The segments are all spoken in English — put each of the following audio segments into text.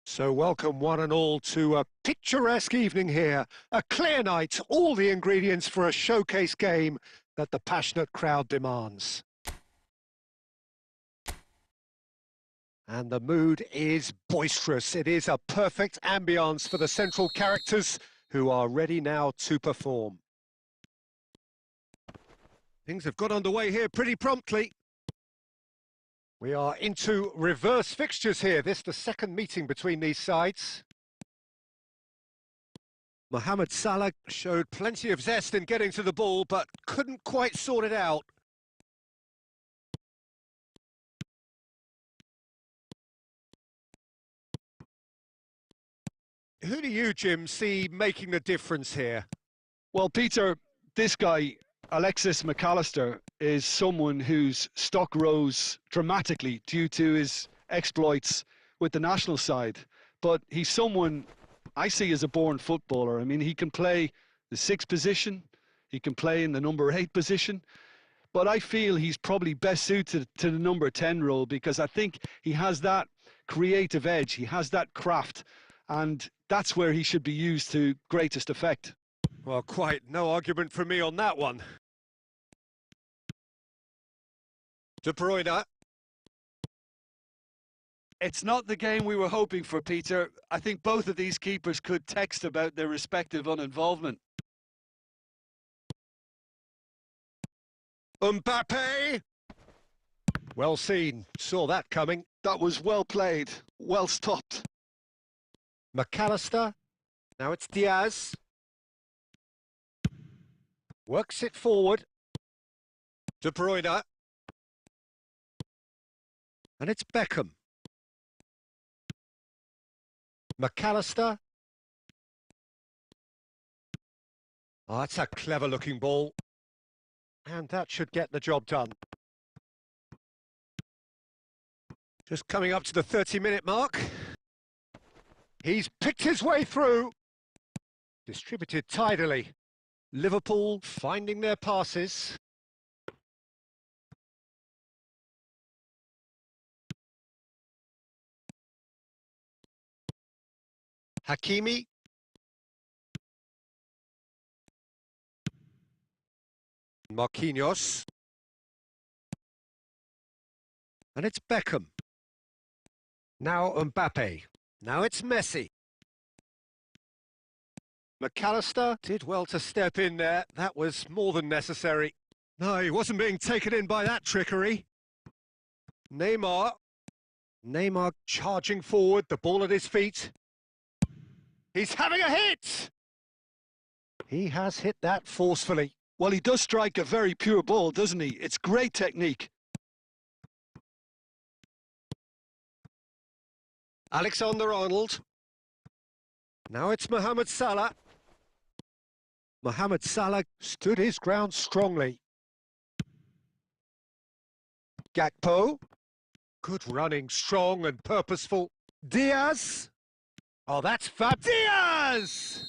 So welcome one and all to a picturesque evening here. A clear night, all the ingredients for a showcase game that the passionate crowd demands. And the mood is boisterous. It is a perfect ambience for the central characters who are ready now to perform. Things have got underway here pretty promptly. We are into reverse fixtures here. This is the second meeting between these sides. Mohamed Salah showed plenty of zest in getting to the ball, but couldn't quite sort it out. Who do you, Jim, see making the difference here? Well, Peter, this guy, Alexis McAllister, is someone whose stock rose dramatically due to his exploits with the national side. But he's someone I see as a born footballer. I mean, he can play the 6th position, he can play in the number 8 position, but I feel he's probably best suited to the number 10 role because I think he has that creative edge, he has that craft, and that's where he should be used to greatest effect. Well, quite no argument from me on that one. De Bruyne. It's not the game we were hoping for, Peter. I think both of these keepers could text about their respective uninvolvement. Mbappe! Well seen, saw that coming. That was well played, well stopped. McAllister, now it's Diaz. Works it forward. De Bruyne. And it's Beckham. McAllister. Oh, that's a clever-looking ball. And that should get the job done. Just coming up to the 30-minute mark. He's picked his way through. Distributed tidily. Liverpool finding their passes. Hakimi. Marquinhos. And it's Beckham. Now Mbappe. Now it's Messi. McAllister did well to step in there. That was more than necessary. No, he wasn't being taken in by that trickery. Neymar. Neymar charging forward, the ball at his feet. He's having a hit! He has hit that forcefully. Well, he does strike a very pure ball, doesn't he? It's great technique. Alexander-Arnold. Now it's Mohamed Salah. Mohamed Salah stood his ground strongly. Gakpo. Good running, strong and purposeful. Diaz. Oh, that's fab. Diaz!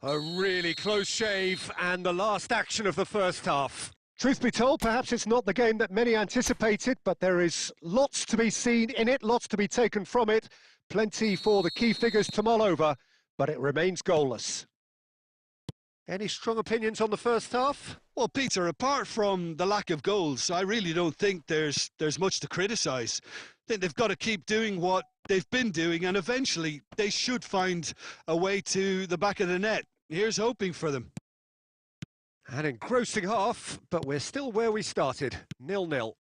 A really close shave and the last action of the first half. Truth be told, perhaps it's not the game that many anticipated, but there is lots to be seen in it, lots to be taken from it. Plenty for the key figures to mull over, but it remains goalless. Any strong opinions on the first half? Well, Peter, apart from the lack of goals, I really don't think there's much to criticise. I think they've got to keep doing what they've been doing, and eventually they should find a way to the back of the net. Here's hoping for them. An engrossing half, but we're still where we started, 0-0.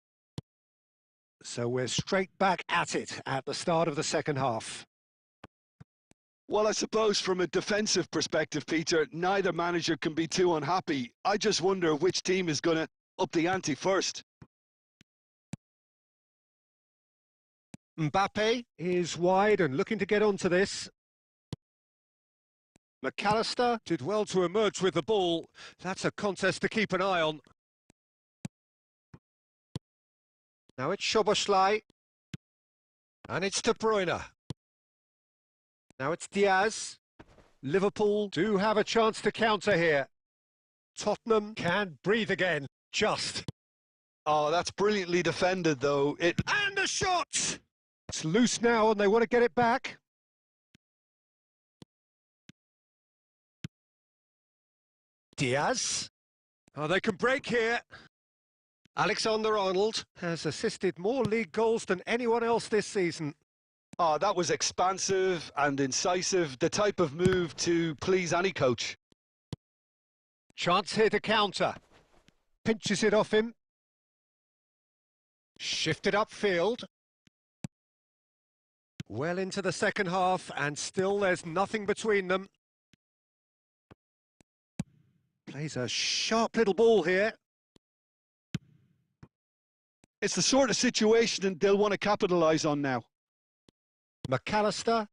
So we're straight back at it at the start of the second half. Well, I suppose from a defensive perspective, Peter, neither manager can be too unhappy. I just wonder which team is going to up the ante first. Mbappe is wide and looking to get onto this. McAllister did well to emerge with the ball. That's a contest to keep an eye on. Now it's Szoboszlai. And it's De Bruyne. Now it's Diaz. Liverpool do have a chance to counter here. Tottenham can breathe again. Just. Oh, that's brilliantly defended, though. And a shot! It's loose now and they want to get it back. Diaz. Oh, they can break here. Alexander-Arnold has assisted more league goals than anyone else this season. Oh, that was expansive and incisive, the type of move to please any coach. Chance here to counter. Pinches it off him. Shifted upfield. Well into the second half and still there's nothing between them. Plays a sharp little ball here. It's the sort of situation they'll want to capitalise on now. McAllister.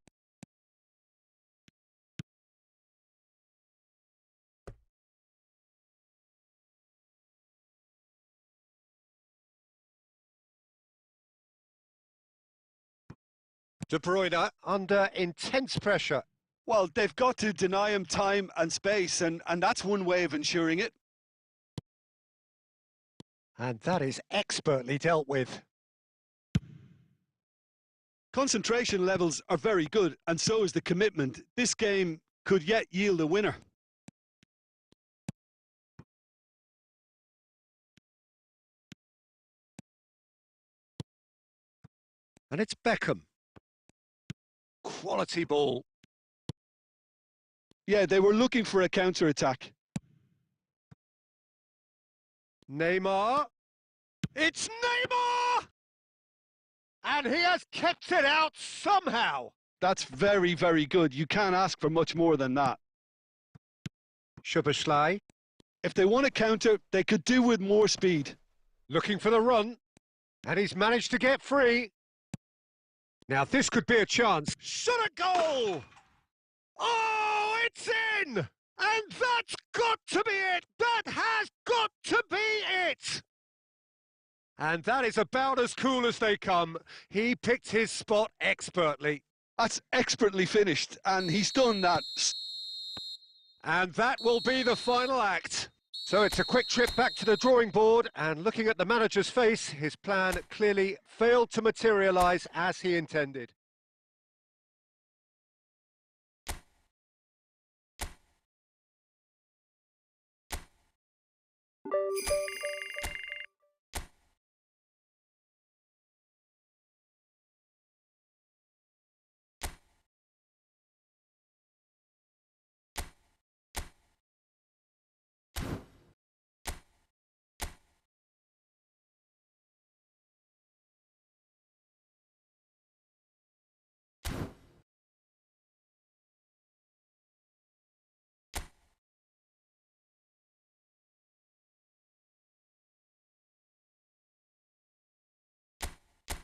De Bruyne under intense pressure. Well, they've got to deny him time and space, and that's one way of ensuring it. And that is expertly dealt with. Concentration levels are very good, and so is the commitment. This game could yet yield a winner. And it's Beckham. Quality ball. Yeah, they were looking for a counter-attack. Neymar. It's Neymar! And he has kept it out somehow. That's very, very good. You can't ask for much more than that. Szoboszlai. If they want to counter, they could do with more speed. Looking for the run. And he's managed to get free. Now this could be a chance. Shot a goal! Oh, it's in! And that's got to be it! That has got to be it! And that is about as cool as they come. He picked his spot expertly. That's expertly finished, and he's done that. And that will be the final act. So it's a quick trip back to the drawing board, and looking at the manager's face, his plan clearly failed to materialise as he intended.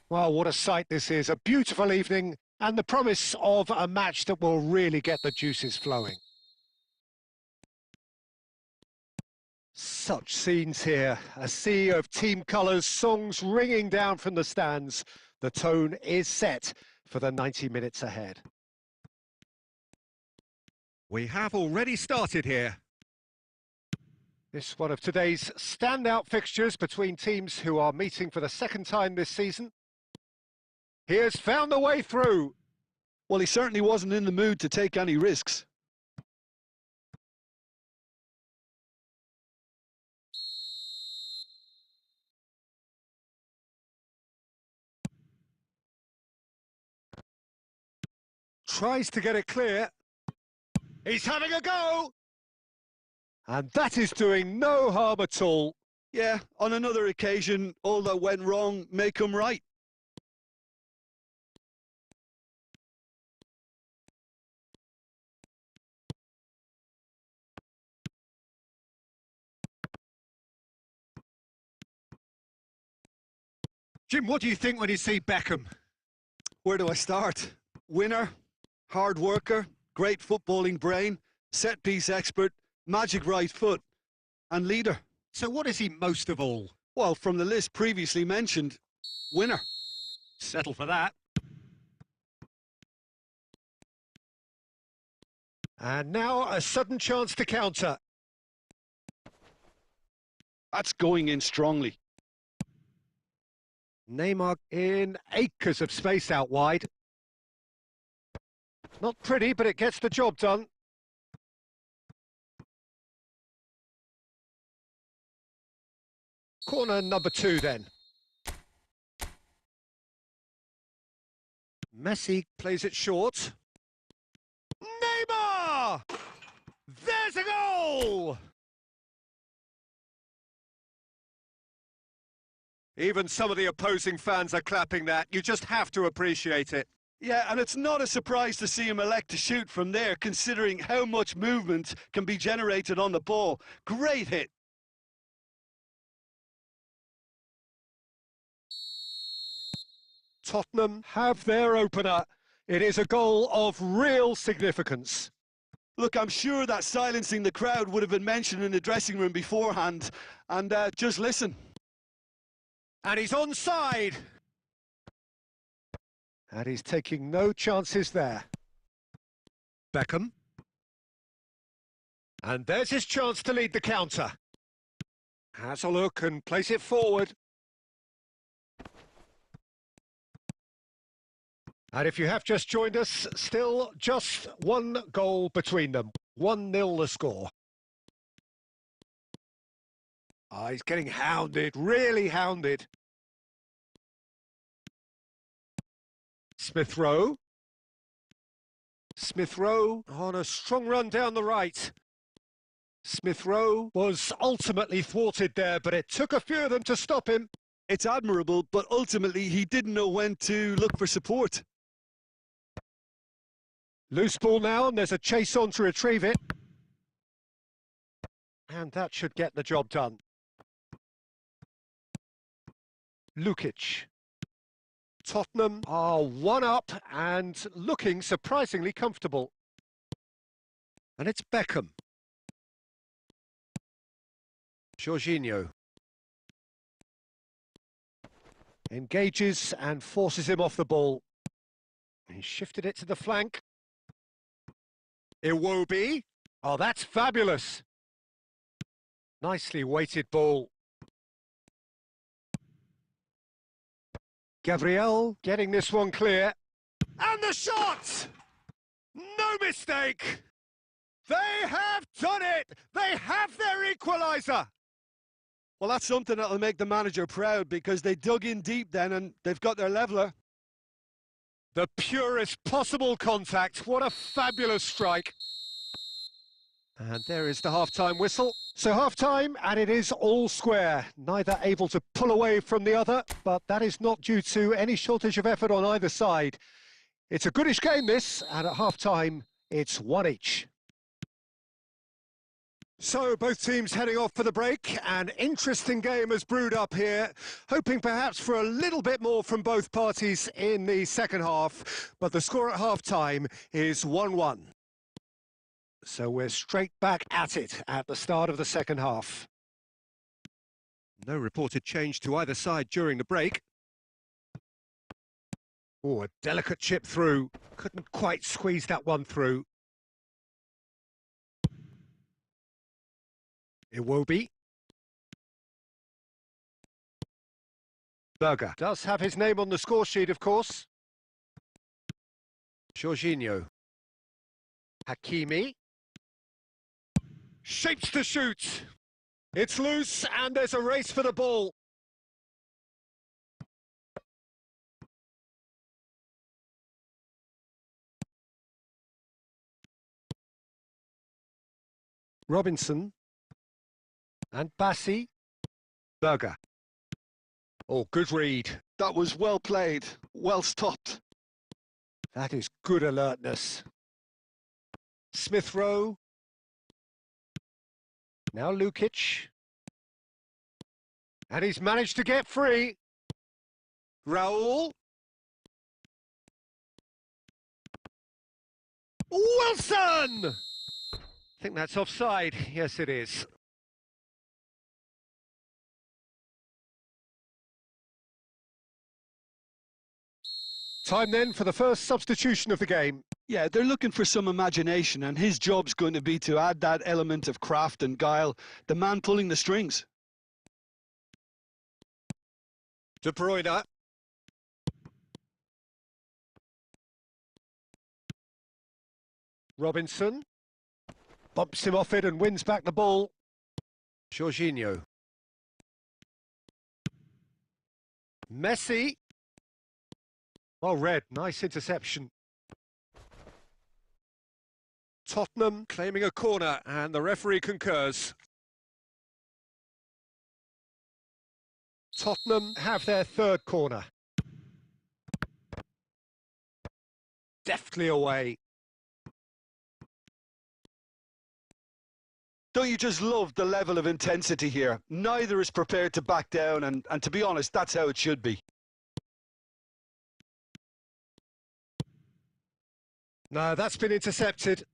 Well, what a sight this is. A beautiful evening and the promise of a match that will really get the juices flowing. Such scenes here. A sea of team colours, songs ringing down from the stands. The tone is set for the 90 minutes ahead. We have already started here. This one of today's standout fixtures between teams who are meeting for the second time this season. He has found the way through. Well, he certainly wasn't in the mood to take any risks. Tries to get it clear. He's having a go. And that is doing no harm at all. Yeah, on another occasion, all that went wrong may come right. Jim, what do you think when you see Beckham? Where do I start? Winner, hard worker, great footballing brain, set piece expert, magic right foot, and leader. So what is he most of all? Well, from the list previously mentioned, winner. Settle for that. And now a sudden chance to counter. That's going in strongly. Neymar in acres of space out wide. Not pretty, but it gets the job done. Corner number 2 then. Messi plays it short. Neymar! There's a goal! Even some of the opposing fans are clapping that. You just have to appreciate it. Yeah, and it's not a surprise to see him elect to shoot from there, considering how much movement can be generated on the ball. Great hit. Tottenham have their opener. It is a goal of real significance. Look, I'm sure that silencing the crowd would have been mentioned in the dressing room beforehand. And just listen. And he's onside. And he's taking no chances there. Beckham. And there's his chance to lead the counter. Has a look and plays it forward. And if you have just joined us, still just one goal between them. 1-0 the score. Ah, he's getting hounded, really hounded. Smith Rowe. Smith Rowe on a strong run down the right. Smith Rowe was ultimately thwarted there, but it took a few of them to stop him. It's admirable, but ultimately he didn't know when to look for support. Loose ball now, and there's a chase on to retrieve it. And that should get the job done. Lukic. Tottenham are 1 up and looking surprisingly comfortable. And it's Beckham. Jorginho. Engages and forces him off the ball. He shifted it to the flank. Iwobi. Oh, that's fabulous. Nicely weighted ball. Gabriel getting this one clear. And the shot! No mistake! They have done it! They have their equaliser! Well, that's something that'll make the manager proud, because they dug in deep then and they've got their leveller. The purest possible contact. What a fabulous strike. And there is the half-time whistle. So half-time, and it is all square. Neither able to pull away from the other, but that is not due to any shortage of effort on either side. It's a goodish game, this, and at half-time, it's 1 each. So both teams heading off for the break. An interesting game has brewed up here, hoping perhaps for a little bit more from both parties in the second half, but the score at half-time is 1-1. So we're straight back at it at the start of the second half. No reported change to either side during the break. Oh, a delicate chip through. Couldn't quite squeeze that one through. Iwobi. Berger does have his name on the score sheet, of course. Jorginho. Hakimi. Shapes to shoot. It's loose and there's a race for the ball. Robinson. And Bassi. Berger. Oh, good read. That was well played, well stopped. That is good alertness. Smith Rowe. Now Lukic. And he's managed to get free. Raul. Wilson! think that's offside. Yes, it is. Time then for the first substitution of the game. Yeah, they're looking for some imagination, and his job's going to be to add that element of craft and guile, the man pulling the strings. De Bruyne. Robinson. Bumps him off it and wins back the ball. Jorginho. Messi. Well read, nice interception. Tottenham claiming a corner and the referee concurs. Tottenham have their third corner. Deftly away. Don't you just love the level of intensity here? Neither is prepared to back down, and to be honest, that's how it should be. No, that's been intercepted.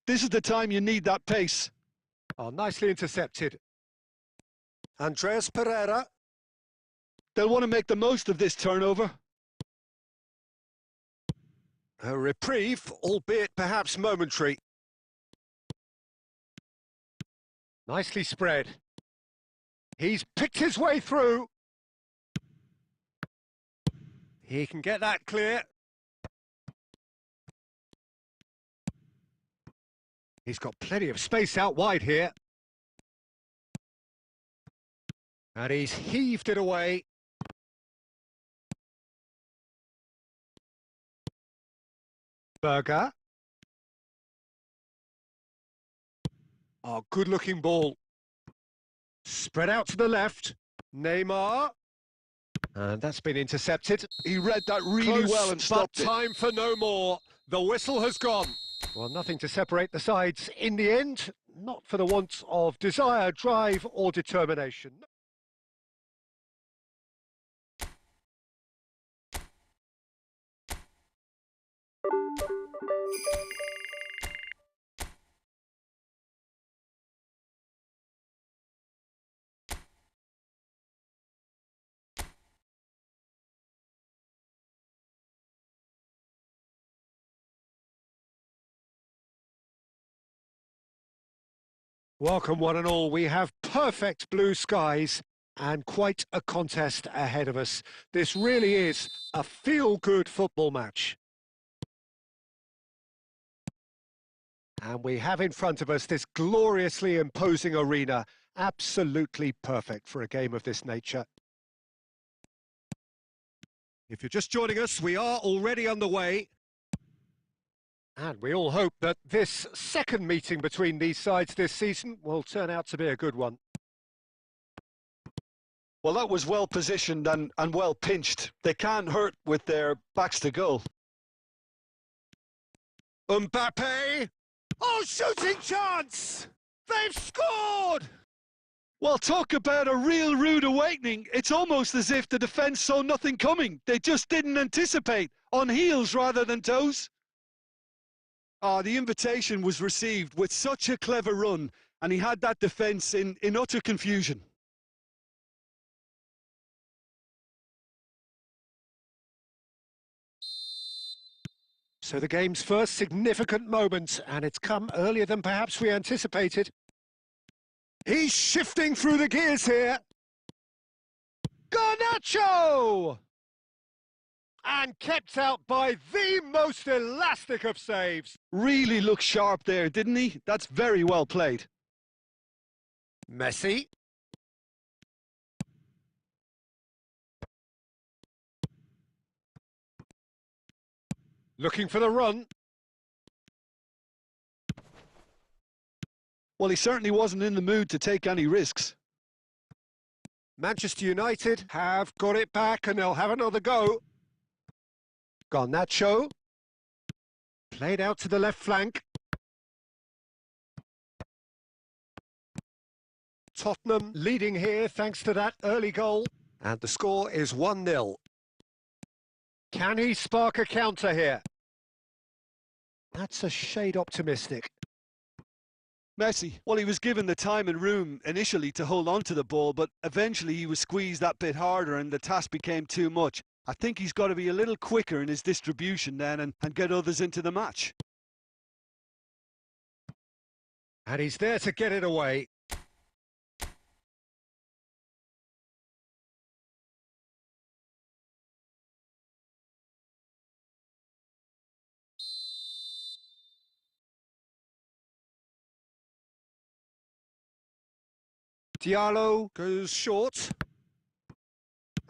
This is the time you need that pace. Oh, nicely intercepted. Andreas Pereira. They'll want to make the most of this turnover. A reprieve, albeit perhaps momentary. Nicely spread. He's picked his way through. He can get that clear. He's got plenty of space out wide here. And he's heaved it away. Berger. Oh, good-looking ball. Spread out to the left. Neymar. And that's been intercepted. He read that really Close, well and stopped but time for no more. The whistle has gone. Well, nothing to separate the sides in the end. Not for the want of desire, drive or determination. Welcome one and all. We have perfect blue skies and quite a contest ahead of us. This really is a feel-good football match. And we have in front of us this gloriously imposing arena, absolutely perfect for a game of this nature. If you're just joining us, we are already underway. And we all hope that this second meeting between these sides this season will turn out to be a good one. Well, that was well positioned and well pinched. They can't hurt with their backs to goal. Mbappe! Oh, shooting chance! They've scored! Well, talk about a real rude awakening. It's almost as if the defence saw nothing coming. They just didn't anticipate, on heels rather than toes. The invitation was received with such a clever run, and he had that defence in utter confusion. So the game's first significant moment, and it's come earlier than perhaps we anticipated. He's shifting through the gears here. Garnacho! And kept out by the most elastic of saves. Really looked sharp there, didn't he? That's very well played. Messi. Looking for the run. Well, he certainly wasn't in the mood to take any risks. Manchester United have got it back and they'll have another go. Garnacho. Played out to the left flank. Tottenham leading here thanks to that early goal. And the score is 1-0. Can he spark a counter here? That's a shade optimistic. Messi, well, he was given the time and room initially to hold on to the ball, but eventually he was squeezed that bit harder and the task became too much. I think he's got to be a little quicker in his distribution then and get others into the match. And he's there to get it away. Diallo goes short.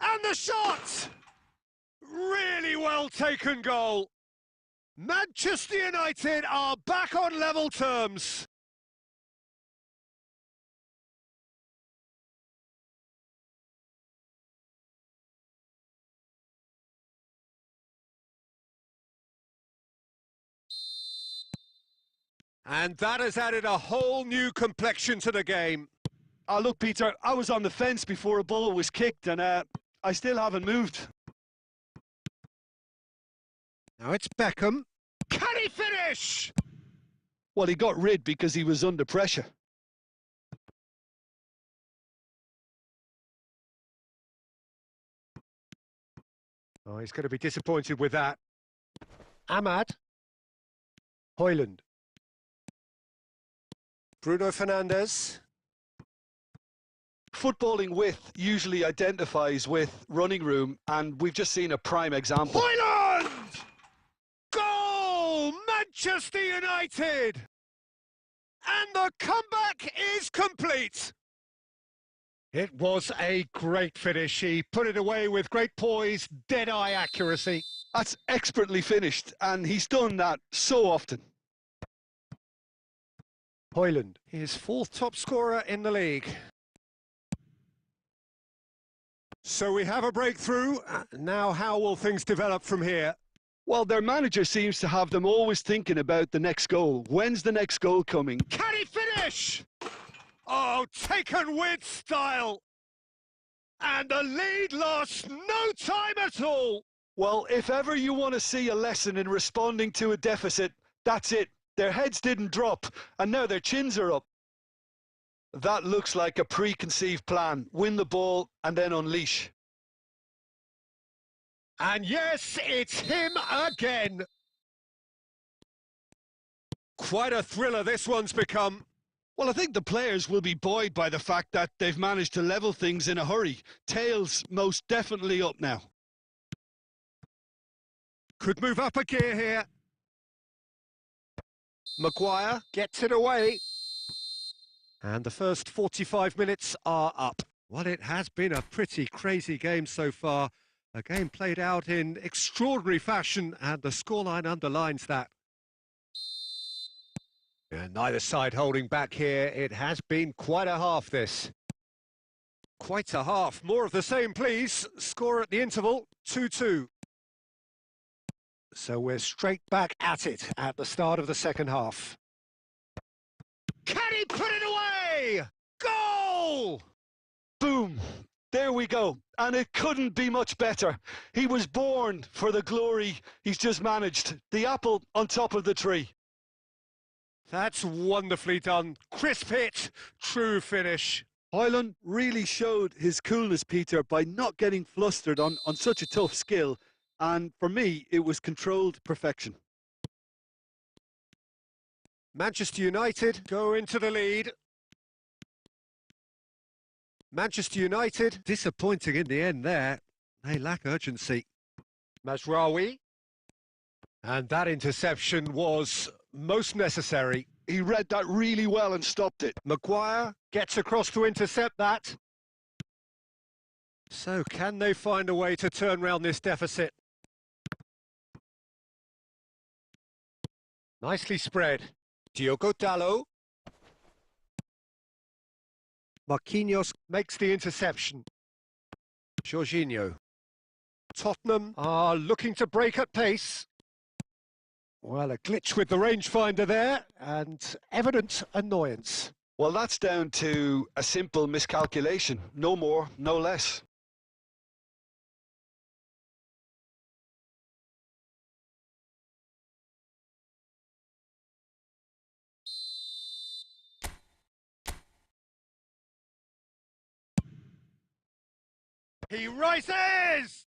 And the shot! Really well taken goal. Manchester United are back on level terms. And that has added a whole new complexion to the game. Oh, look, Peter, I was on the fence before a ball was kicked and I still haven't moved. Now it's Beckham. Can he finish? Well, he got rid because he was under pressure. Oh, he's going to be disappointed with that. Ahmad. Højlund. Bruno Fernandes. Footballing width usually identifies with running room, and we've just seen a prime example. Højlund! Goal! Manchester United! And the comeback is complete. It was a great finish. He put it away with great poise, dead-eye accuracy. That's expertly finished, and he's done that so often. Højlund, his fourth top scorer in the league. So we have a breakthrough. Now how will things develop from here? Well, their manager seems to have them always thinking about the next goal. When's the next goal coming? Can he finish? Oh, taken with style. And the lead lost no time at all. Well, if ever you want to see a lesson in responding to a deficit, that's it. Their heads didn't drop, and now their chins are up. That looks like a preconceived plan. Win the ball and then unleash. And yes, it's him again. Quite a thriller this one's become. Well, I think the players will be buoyed by the fact that they've managed to level things in a hurry. Tails most definitely up now. Could move up a gear here. Maguire gets it away. And the first 45 minutes are up. Well, it has been a pretty crazy game so far. A game played out in extraordinary fashion, and the scoreline underlines that. And neither side holding back here. It has been quite a half, this. Quite a half. More of the same, please. Score at the interval, 2-2. So we're straight back at it at the start of the second half. Can he put it away? Goal! Boom! There we go. And it couldn't be much better. He was born for the glory he's just managed. The apple on top of the tree. That's wonderfully done. Crisp hit, true finish. Højlund really showed his coolness, Peter, by not getting flustered on such a tough skill. And for me, it was controlled perfection. Manchester United go into the lead. Manchester United, disappointing in the end there. They lack urgency. Mazraoui. And that interception was most necessary. He read that really well and stopped it. Maguire gets across to intercept that. So can they find a way to turn around this deficit? Nicely spread. Diogo Dalot. Marquinhos makes the interception. Jorginho. Tottenham are looking to break at pace. Well, a glitch with the rangefinder there, and evident annoyance. Well, that's down to a simple miscalculation. No more, no less. He rises!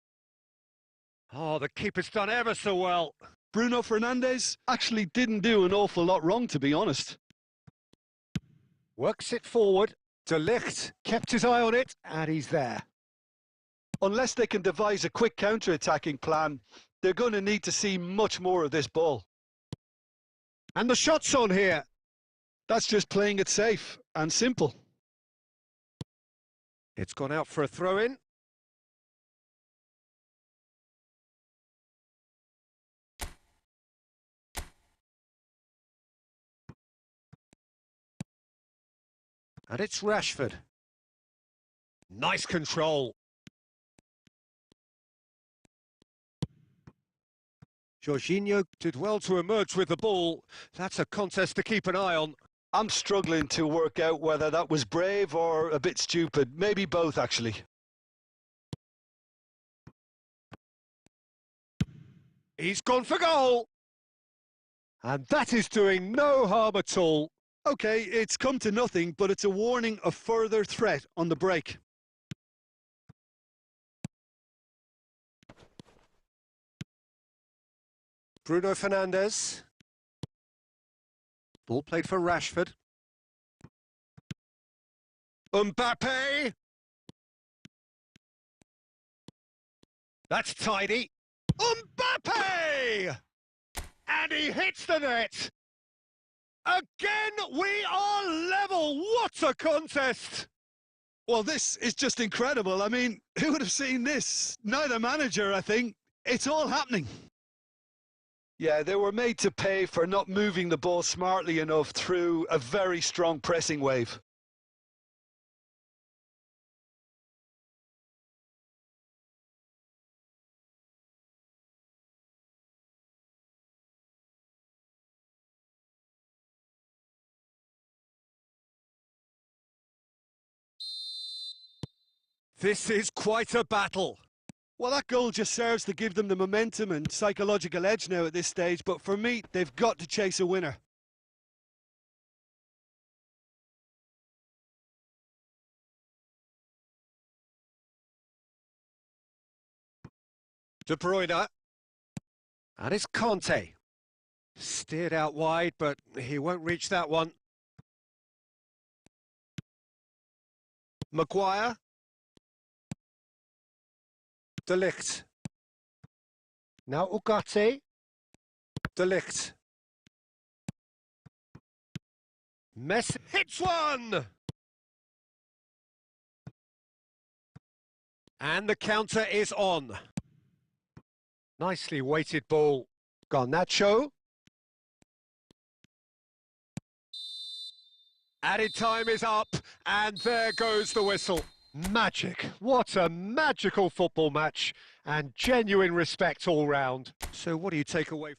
Oh, the keeper's done ever so well. Bruno Fernandes actually didn't do an awful lot wrong, to be honest. Works it forward. De Ligt kept his eye on it, and he's there. Unless they can devise a quick counter-attacking plan, they're going to need to see much more of this ball. And the shot's on here. That's just playing it safe and simple. It's gone out for a throw-in. And it's Rashford. Nice control. Jorginho did well to emerge with the ball. That's a contest to keep an eye on. I'm struggling to work out whether that was brave or a bit stupid. Maybe both, actually. He's gone for goal. And that is doing no harm at all. Okay, it's come to nothing, but it's a warning of further threat on the break. Bruno Fernandes. Ball played for Rashford. Mbappe. That's tidy. Mbappe! And he hits the net. Again, we are level. What a contest! Well, this is just incredible. I mean, who would have seen this? Neither manager, I think. It's all happening. Yeah, they were made to pay for not moving the ball smartly enough through a very strong pressing wave. This is quite a battle. Well, that goal just serves to give them the momentum and psychological edge now at this stage, but for me, they've got to chase a winner. De Bruyne. And it's Conte. Steered out wide, but he won't reach that one. Maguire. De Ligt. Now Ugarte. De Ligt. Messi hits one! And the counter is on. Nicely weighted ball. Garnacho. Added time is up, and there goes the whistle. Magic. What a magical football match, and genuine respect all round. So what do you take away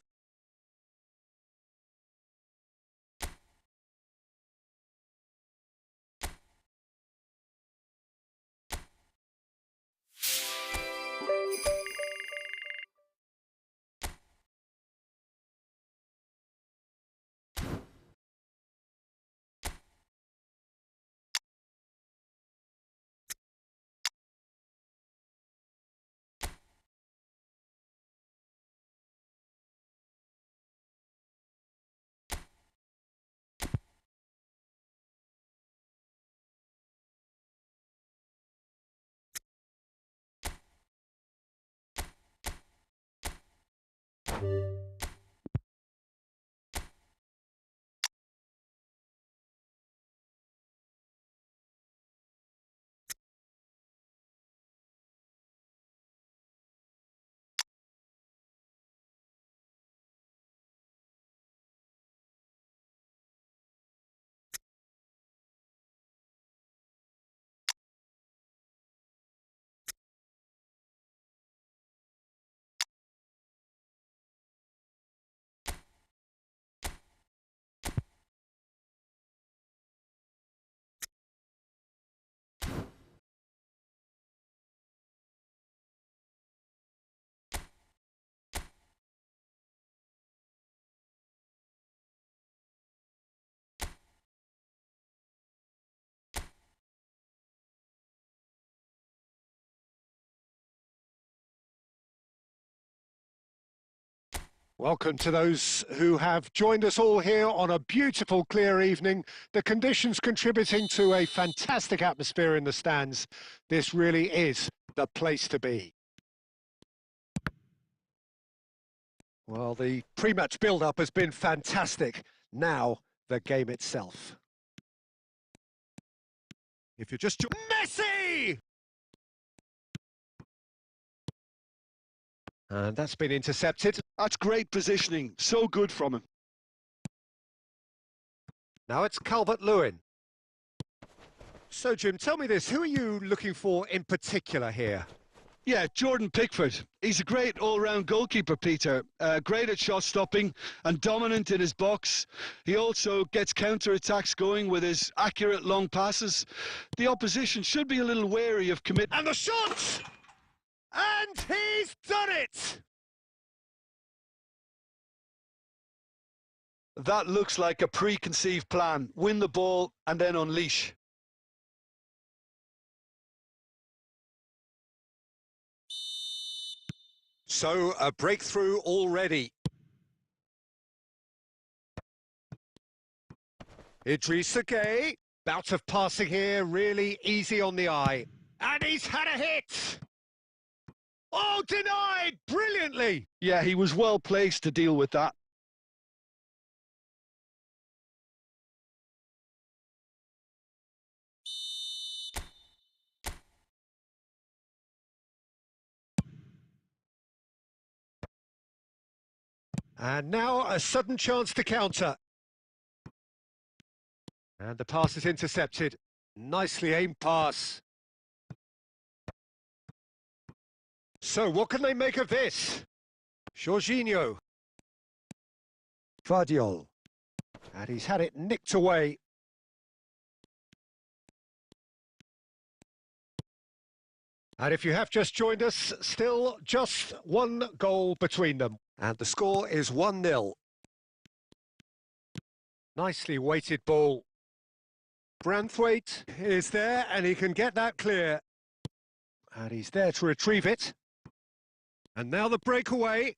Welcome to those who have joined us all here on a beautiful, clear evening. The conditions contributing to a fantastic atmosphere in the stands. This really is the place to be. Well, the pre-match build-up has been fantastic. Now, the game itself. If you're just... Messi! And that's been intercepted. That's great positioning. So good from him. Now it's Calvert-Lewin. So, Jim, tell me this. Who are you looking for in particular here? Yeah, Jordan Pickford. He's a great all-round goalkeeper, Peter. Great at shot stopping and dominant in his box. He also gets counter-attacks going with his accurate long passes. The opposition should be a little wary of commitment. And the shot! And he's done it! That looks like a preconceived plan. Win the ball and then unleash. So, a breakthrough already. Idrissa Gueye, bout of passing here, really easy on the eye. And he's had a hit! Oh, denied brilliantly! Yeah, he was well placed to deal with that. And now a sudden chance to counter. And the pass is intercepted. Nicely aimed pass. So what can they make of this? Jorginho. Vardiol. And he's had it nicked away. And if you have just joined us, still just one goal between them. And the score is 1-0. Nicely weighted ball. Branthwaite is there and he can get that clear. And he's there to retrieve it. And now the breakaway.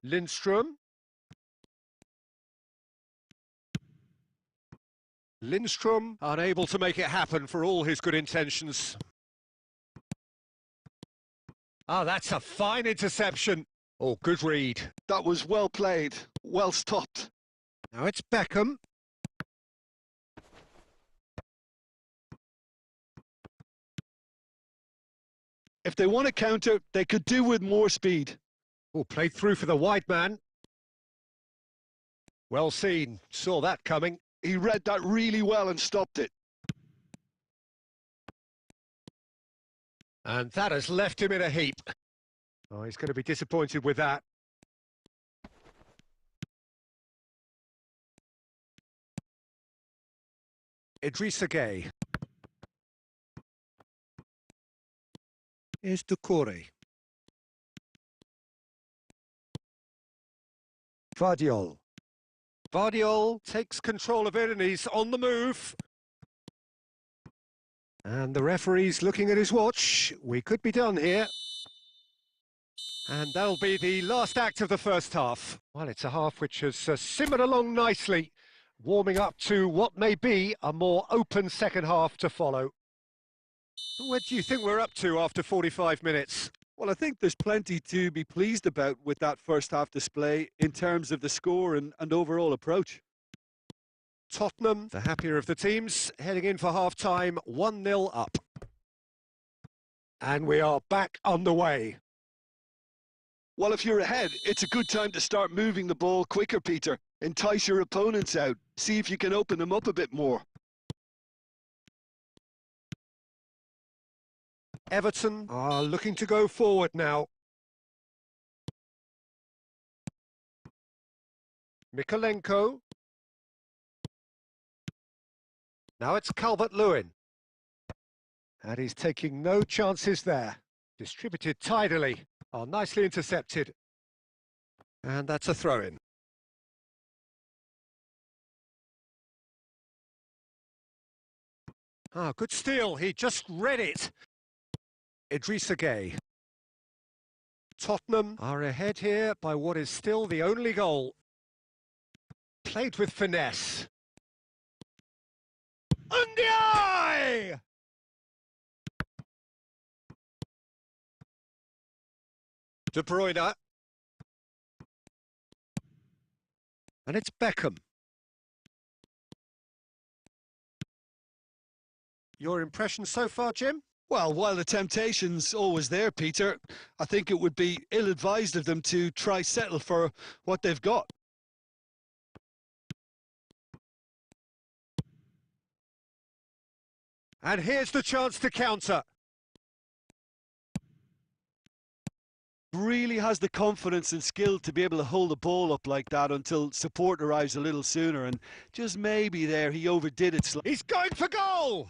Lindstrom. Lindstrom unable to make it happen for all his good intentions. Ah, that's a fine interception. Oh, good read. That was well played, well stopped. Now it's Beckham. If they want to counter, they could do with more speed. Oh, played through for the wide man. Well seen, saw that coming. He read that really well and stopped it. And that has left him in a heap. Oh, he's going to be disappointed with that. Idrissa Gueye. Here's Doucouré. Vardiol. Vardiol takes control of it and he's on the move. And the referee's looking at his watch. We could be done here. And that'll be the last act of the first half. Well, it's a half which has simmered along nicely, warming up to what may be a more open second half to follow. What do you think we're up to after 45 minutes? Well, I think there's plenty to be pleased about with that first half display in terms of the score and overall approach. Tottenham, the happier of the teams, heading in for half-time, 1-0 up. And we are back underway. Well, if you're ahead, it's a good time to start moving the ball quicker, Peter. Entice your opponents out. See if you can open them up a bit more. Everton are looking to go forward now. Mykolenko. Now it's Calvert-Lewin. And he's taking no chances there. Distributed tidily. Oh, nicely intercepted. And that's a throw-in. Ah, good steal. He just read it. Idrissa Gueye. Tottenham are ahead here by what is still the only goal. Played with finesse. Ndiaye! De Bruyne. And it's Beckham. Your impression so far, Jim? Well, while the temptation's always there, Peter, I think it would be ill-advised of them to try settle for what they've got. And here's the chance to counter. Really has the confidence and skill to be able to hold the ball up like that until support arrives a little sooner, and just maybe there he overdid it. He's going for goal!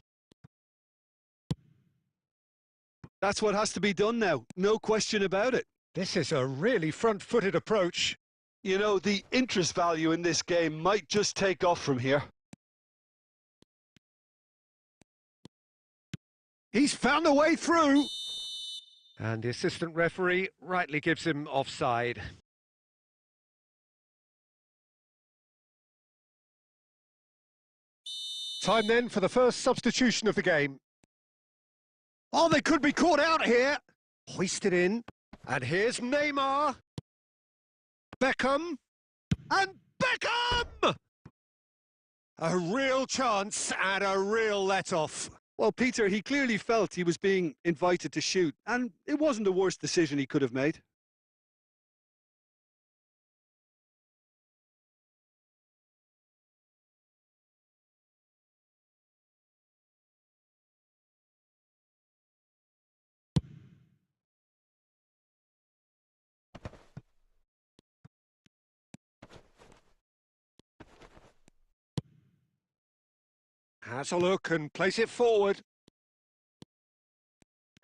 That's what has to be done now, no question about it. This is a really front-footed approach. You know, the interest value in this game might just take off from here. He's found a way through. And the assistant referee rightly gives him offside. Time then for the first substitution of the game. Oh, they could be caught out here. Hoisted in. And here's Neymar. Beckham. And Beckham! A real chance and a real let-off. Well, Peter, he clearly felt he was being invited to shoot, and it wasn't the worst decision he could have made. Has a look and plays it forward.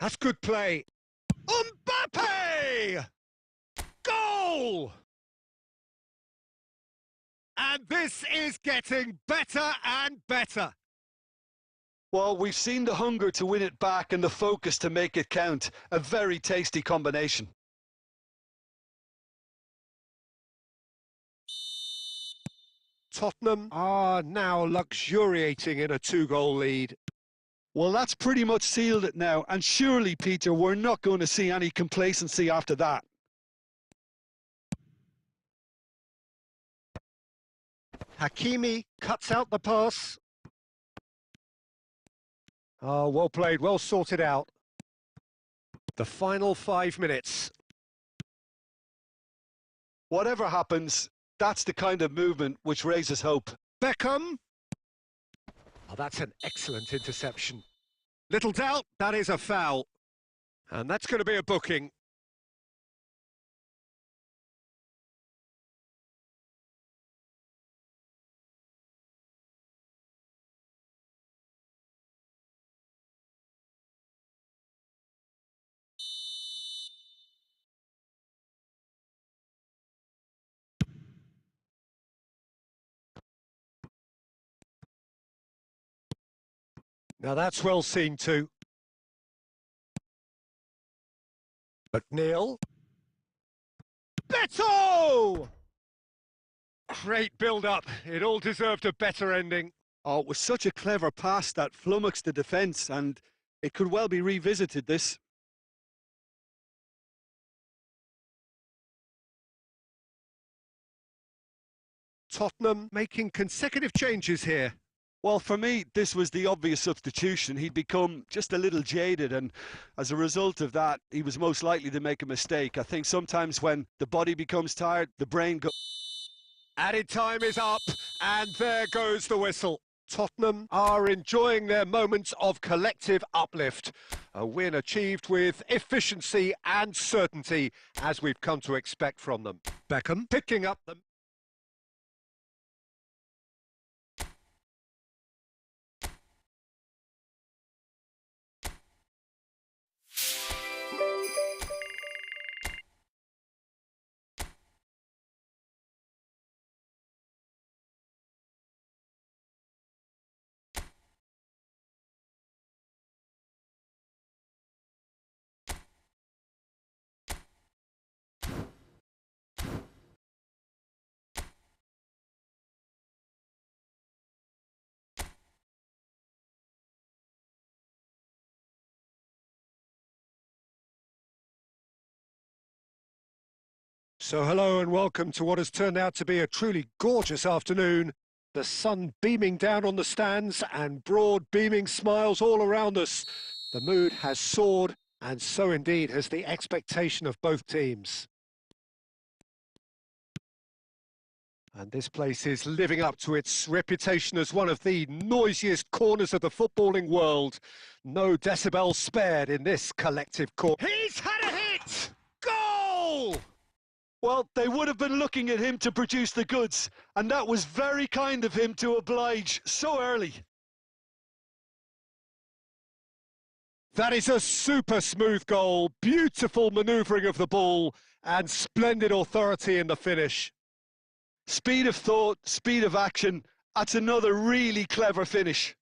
That's good play. Mbappe! Goal! And this is getting better and better. Well, we've seen the hunger to win it back and the focus to make it count. A very tasty combination. Tottenham are now luxuriating in a two-goal lead. Well, that's pretty much sealed it now. And surely, Peter, we're not going to see any complacency after that. Hakimi cuts out the pass. Oh, well played, well sorted out. The final 5 minutes. Whatever happens, that's the kind of movement which raises hope. Beckham. Oh, that's an excellent interception. Little doubt, that is a foul. And that's going to be a booking. Now that's well seen too. McNeil. Beto! Great build-up. It all deserved a better ending. Oh, it was such a clever pass that flummoxed the defence, and it could well be revisited, this. Tottenham making consecutive changes here. Well, for me, this was the obvious substitution. He'd become just a little jaded, and as a result of that, he was most likely to make a mistake. I think sometimes when the body becomes tired, the brain goes... Added time is up, and there goes the whistle. Tottenham are enjoying their moments of collective uplift. A win achieved with efficiency and certainty, as we've come to expect from them. Beckham picking up the... So hello and welcome to what has turned out to be a truly gorgeous afternoon. The sun beaming down on the stands and broad beaming smiles all around us. The mood has soared, and so indeed has the expectation of both teams. And this place is living up to its reputation as one of the noisiest corners of the footballing world. No decibels spared in this collective court. He's had a hit! Goal! Well, they would have been looking at him to produce the goods, and that was very kind of him to oblige so early. That is a super smooth goal, beautiful manoeuvring of the ball, and splendid authority in the finish. Speed of thought, speed of action, that's another really clever finish.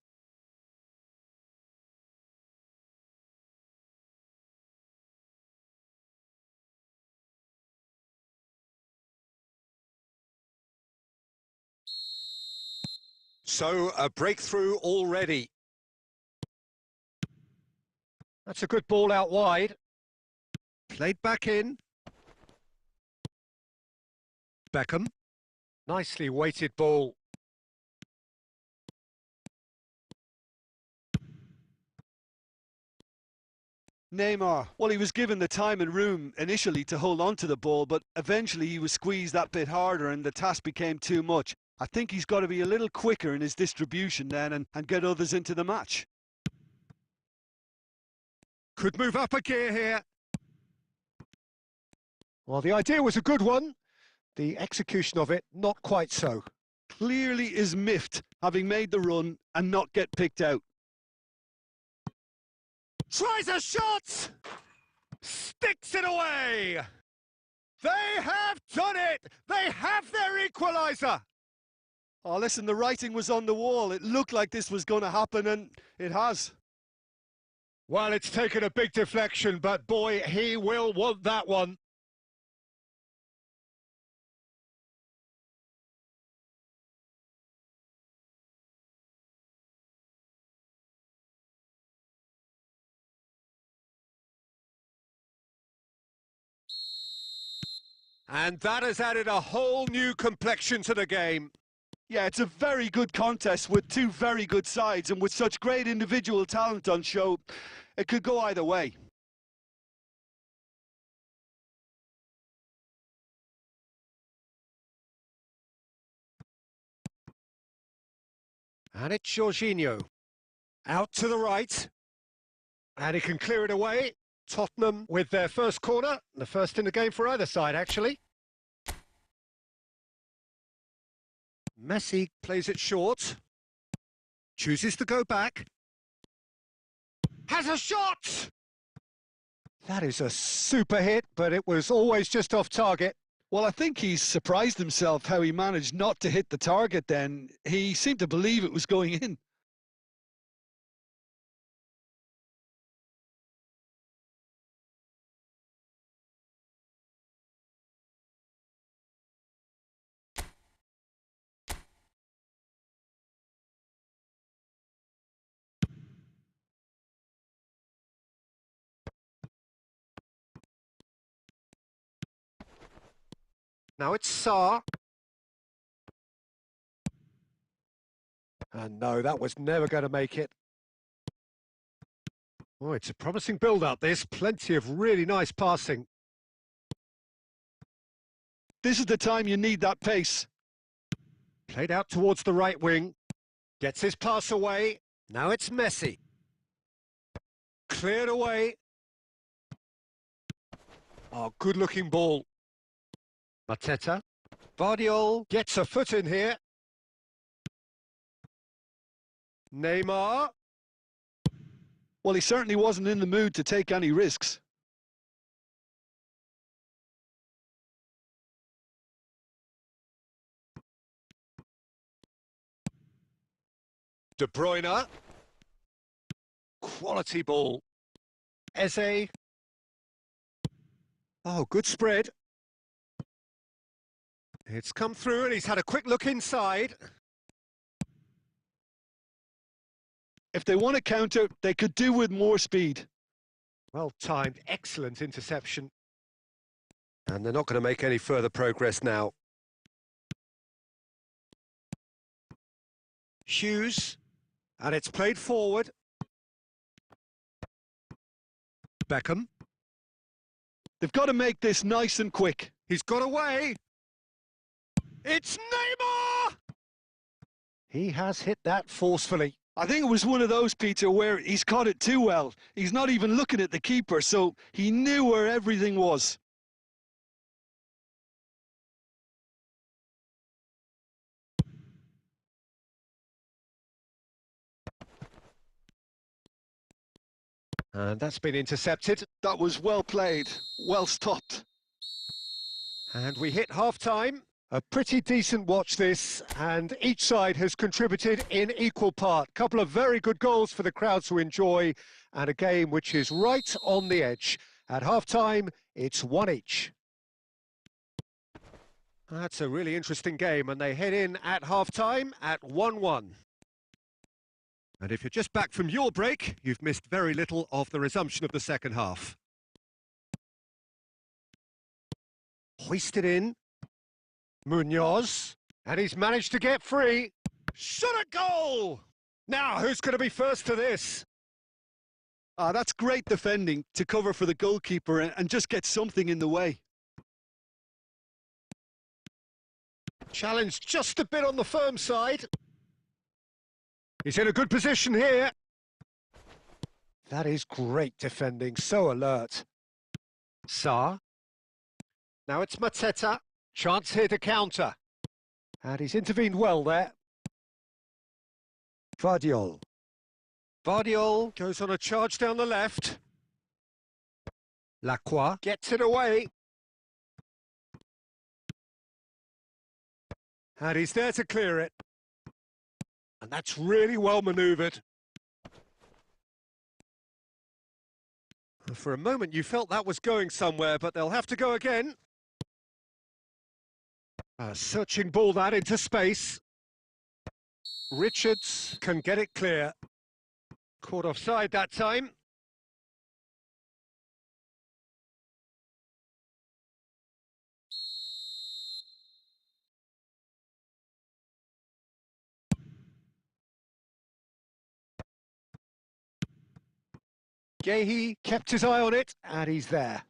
So, a breakthrough already. That's a good ball out wide. Played back in. Beckham. Nicely weighted ball. Neymar, well, he was given the time and room initially to hold on to the ball, but eventually he was squeezed that bit harder and the task became too much. I think he's got to be a little quicker in his distribution then and get others into the match. Could move up a gear here. Well, the idea was a good one. The execution of it, not quite so. Clearly is miffed, having made the run and not get picked out. Tries a shot! Sticks it away! They have done it! They have their equaliser! Oh, listen, the writing was on the wall. It looked like this was going to happen, and it has. Well, it's taken a big deflection, but boy, he will want that one. And that has added a whole new complexion to the game. Yeah, it's a very good contest with two very good sides, and with such great individual talent on show, it could go either way. And it's Jorginho. Out to the right. And he can clear it away. Tottenham with their first corner. The first in the game for either side, actually. Messi plays it short. Chooses to go back. Has a shot! That is a super hit, but it was always just off target. Well, I think he's surprised himself how he managed not to hit the target then. He seemed to believe it was going in. Now it's Sarr. And no, that was never going to make it. Oh, it's a promising build-up, this. Plenty of really nice passing. This is the time you need that pace. Played out towards the right wing. Gets his pass away. Now it's Messi. Cleared away. Oh, good-looking ball. Mateta. Vardiol gets a foot in here. Neymar. Well, he certainly wasn't in the mood to take any risks. De Bruyne. Quality ball. Eze. Oh, good spread. It's come through and he's had a quick look inside. If they want to counter, they could do with more speed. Well timed, excellent interception. And they're not going to make any further progress now. Hughes, and it's played forward. Beckham. They've got to make this nice and quick. He's got away. It's Neymar! He has hit that forcefully. I think it was one of those, Peter, where he's caught it too well. He's not even looking at the keeper, so he knew where everything was. And that's been intercepted. That was well played, well stopped. And we hit half-time. A pretty decent watch this, and each side has contributed in equal part. Couple of very good goals for the crowd to enjoy, and a game which is right on the edge. At half-time, it's 1 each. That's a really interesting game, and they head in at half-time at 1-1. And if you're just back from your break, you've missed very little of the resumption of the second half. Hoisted in. Munoz, and he's managed to get free. Shot at goal! Now, who's going to be first to this? That's great defending to cover for the goalkeeper and just get something in the way. Challenge just a bit on the firm side. He's in a good position here. That is great defending, so alert. Sarr. Now it's Mateta. Chance here to counter. And he's intervened well there. Vardiol. Vardiol goes on a charge down the left. Lacroix gets it away. And he's there to clear it. And that's really well manoeuvred. For a moment you felt that was going somewhere, but they'll have to go again. A searching ball that into space. Richards can get it clear. Caught offside that time. Gehi kept his eye on it, and he's there.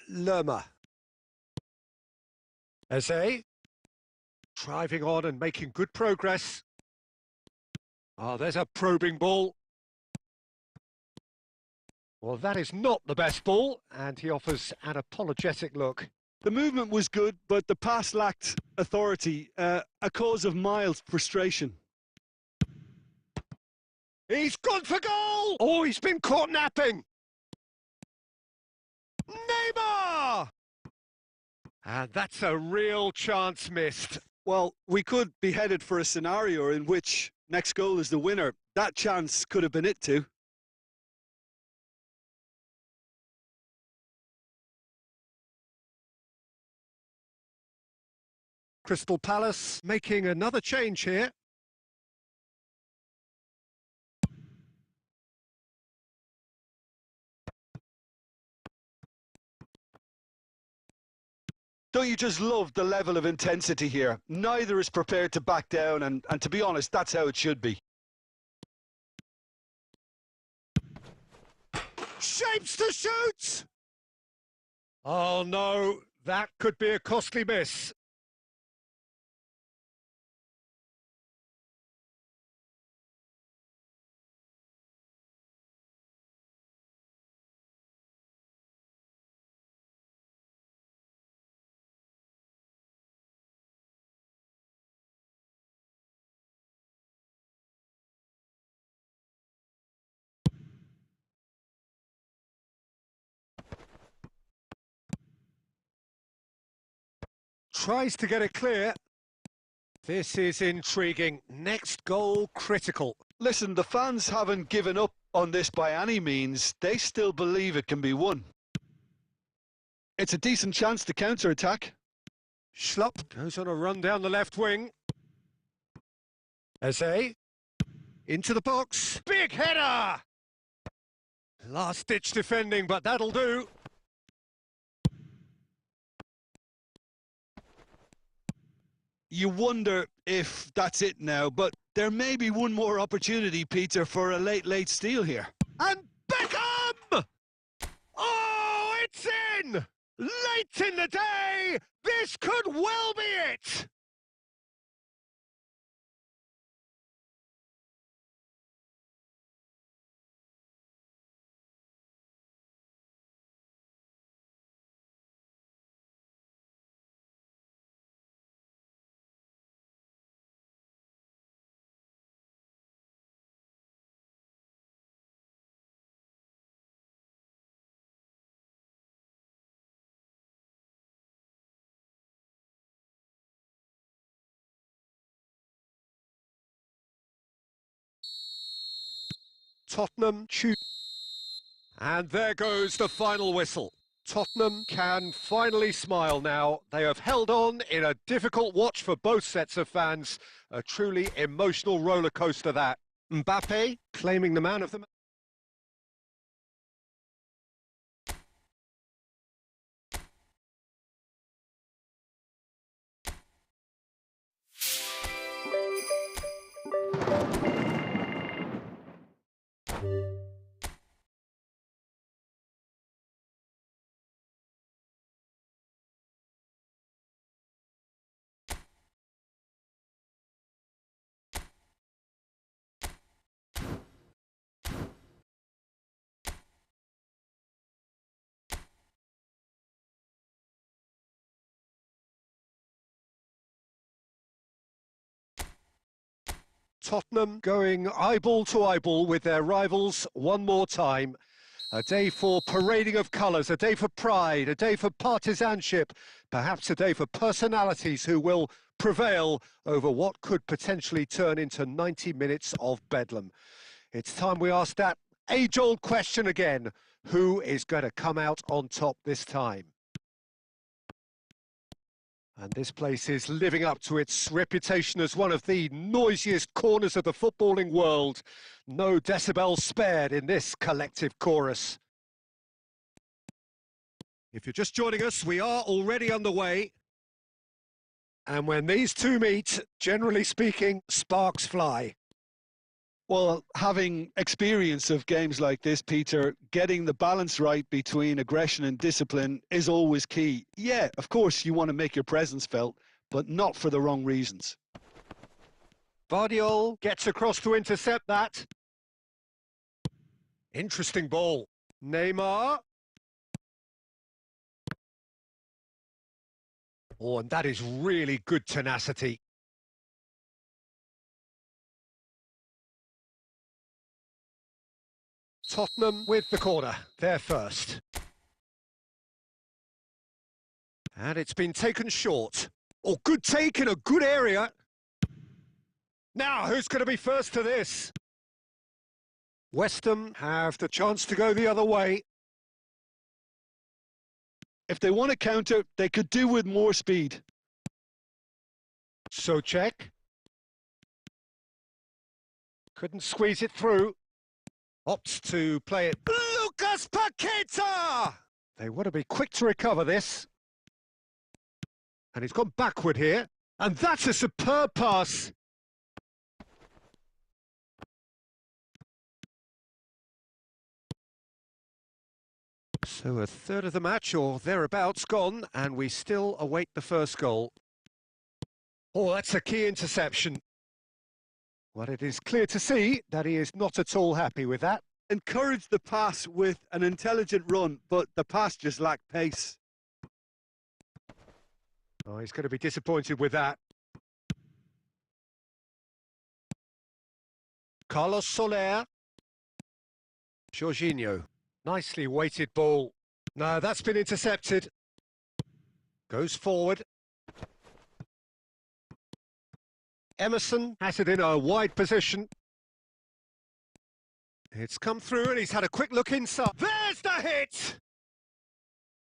Lerma. Eze, driving on and making good progress. Oh, there's a probing ball. Well, that is not the best ball, and he offers an apologetic look. The movement was good, but the pass lacked authority, a cause of mild frustration. He's gone for goal! Oh, he's been caught napping! Neymar! And that's a real chance missed. Well, we could be headed for a scenario in which next goal is the winner. That chance could have been it too. Crystal Palace making another change here. Don't you just love the level of intensity here? Neither is prepared to back down, and to be honest, that's how it should be. Shapes to shoot! Oh no, that could be a costly miss. Tries to get it clear. This is intriguing. Next goal critical. Listen, the fans haven't given up on this by any means. They still believe it can be won. It's a decent chance to counter-attack. Schlupp goes on a run down the left wing. Eze. Into the box. Big header! Last-ditch defending, but that'll do. you wonder if that's it now, but there may be one more opportunity, Peter, for a late steal here. And Beckham! Oh, it's in! Late in the day, this could well be it! Tottenham choose. And there goes the final whistle. Tottenham can finally smile now. They have held on in a difficult watch for both sets of fans. A truly emotional roller coaster that. Mbappe claiming the man of the match. Tottenham going eyeball to eyeball with their rivals one more time. A day for parading of colours, a day for pride, a day for partisanship, perhaps a day for personalities who will prevail over what could potentially turn into 90 minutes of bedlam. It's time we ask that age-old question again. Who is going to come out on top this time? And this place is living up to its reputation as one of the noisiest corners of the footballing world. No decibels spared in this collective chorus. If you're just joining us, we are already underway. And when these two meet, generally speaking, sparks fly. Well, having experience of games like this, Peter, getting the balance right between aggression and discipline is always key. Yeah, of course, you want to make your presence felt, but not for the wrong reasons. Vardiol gets across to intercept that. Interesting ball. Neymar. Oh, and that is really good tenacity. Tottenham with the corner, they're first. And it's been taken short. Oh, good take in a good area. Now, who's going to be first to this? West Ham have the chance to go the other way. If they want to counter, they could do with more speed. Souček. Couldn't squeeze it through. Opts to play it. Lucas Paqueta! They want to be quick to recover this. And he's gone backward here. And that's a superb pass. So a third of the match or thereabouts gone, and we still await the first goal. Oh, that's a key interception. Well, it is clear to see that he is not at all happy with that. Encouraged the pass with an intelligent run, but the pass just lacked pace. Oh, he's going to be disappointed with that. Carlos Soler. Jorginho. Nicely weighted ball. No, that's been intercepted. Goes forward. Emerson has it in a wide position. It's come through and he's had a quick look inside. There's the hit!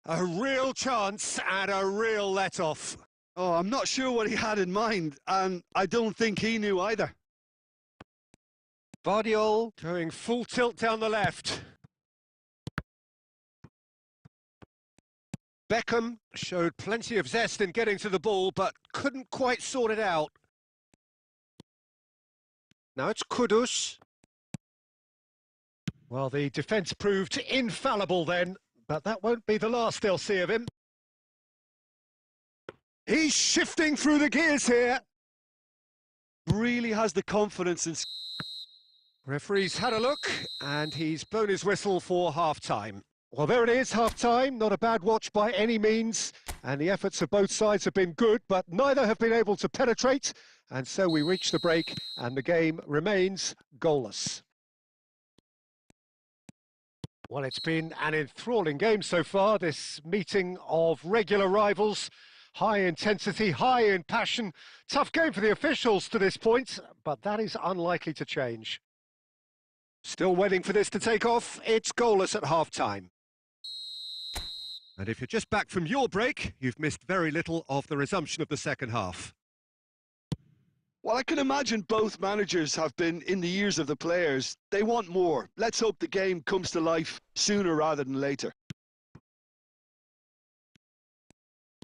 A real chance and a real let-off. Oh, I'm not sure what he had in mind, and I don't think he knew either. Vardiol going full tilt down the left. Beckham showed plenty of zest in getting to the ball, but couldn't quite sort it out. Now it's Kudus. Well, the defence proved infallible then, but that won't be the last they'll see of him. He's shifting through the gears here. Really has the confidence and... Referee's had a look, and he's blown his whistle for half-time. Well, there it is, half-time. Not a bad watch by any means, and the efforts of both sides have been good, but neither have been able to penetrate, and so we reach the break, and the game remains goalless. Well, it's been an enthralling game so far, this meeting of regular rivals. High intensity, high in passion. Tough game for the officials to this point, but that is unlikely to change. Still waiting for this to take off. It's goalless at half-time. And if you're just back from your break, you've missed very little of the resumption of the second half. Well, I can imagine both managers have been in the ears of the players. They want more. Let's hope the game comes to life sooner rather than later.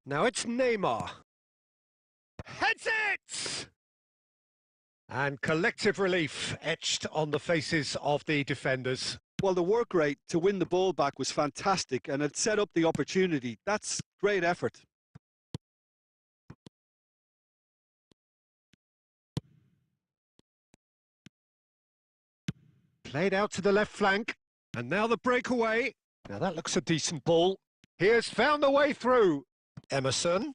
Now it's Neymar. Heads it! And collective relief etched on the faces of the defenders. Well, the work rate to win the ball back was fantastic, and it set up the opportunity. That's great effort. Played out to the left flank, and now the breakaway. Now that looks a decent ball. He has found a way through. Emerson.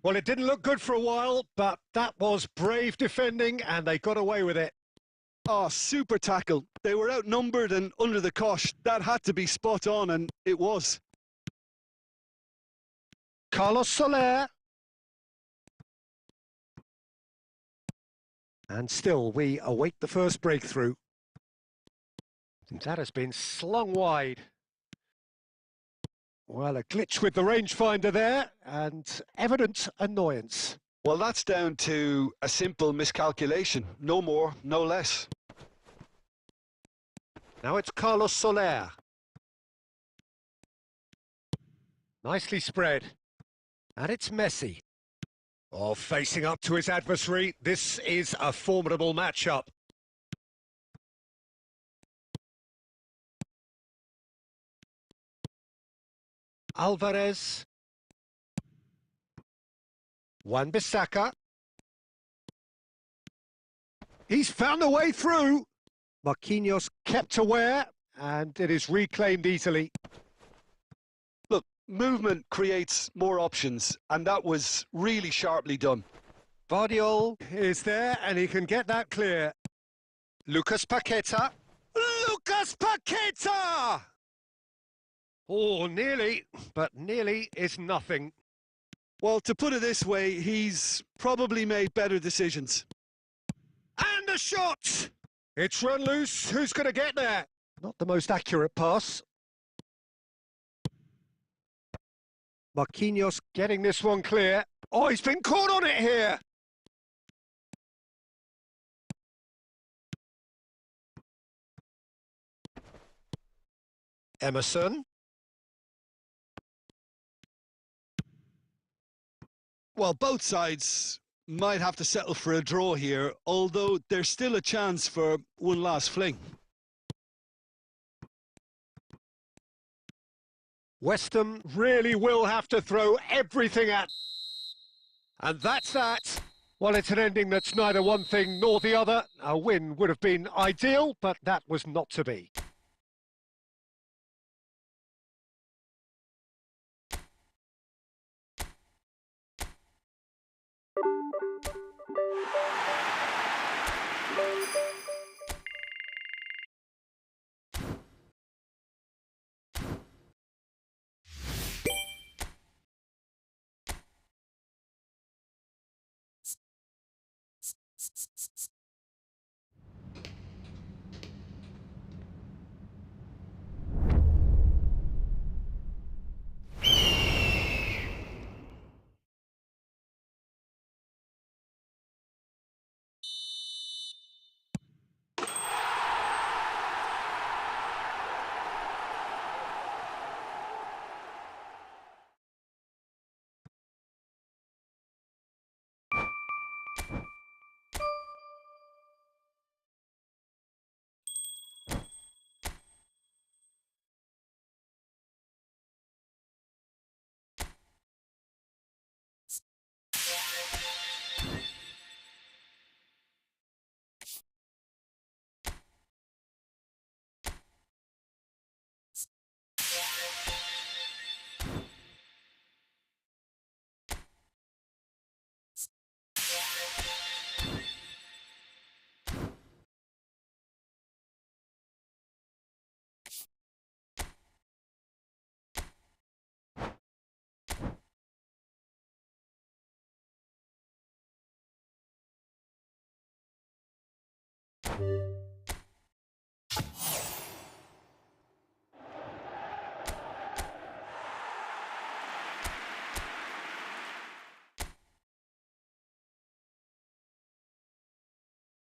Well, it didn't look good for a while, but that was brave defending, and they got away with it. Oh, super tackle. They were outnumbered and under the cosh. That had to be spot on, and it was. Carlos Soler. And still, we await the first breakthrough. That has been slung wide. Well, a glitch with the rangefinder there, and evident annoyance. Well, that's down to a simple miscalculation. No more, no less. Now it's Carlos Soler. Nicely spread. And it's Messi. Oh, facing up to his adversary. This is a formidable matchup. Alvarez. Wan-Bissaka. He's found a way through. Marquinhos kept aware, and it is reclaimed easily. Look, movement creates more options, and that was really sharply done. Vardiol is there, and he can get that clear. Lucas Paqueta. Lucas Paqueta! Oh, nearly, but nearly is nothing. Well, to put it this way, he's probably made better decisions. And a shot! It's run loose. Who's going to get there? Not the most accurate pass. Marquinhos getting this one clear. Oh, he's been caught on it here. Emerson. Well, both sides might have to settle for a draw here, although there's still a chance for one last fling. West Ham really will have to throw everything at. And that's that. Well, it's an ending that's neither one thing nor the other. A win would have been ideal, but that was not to be.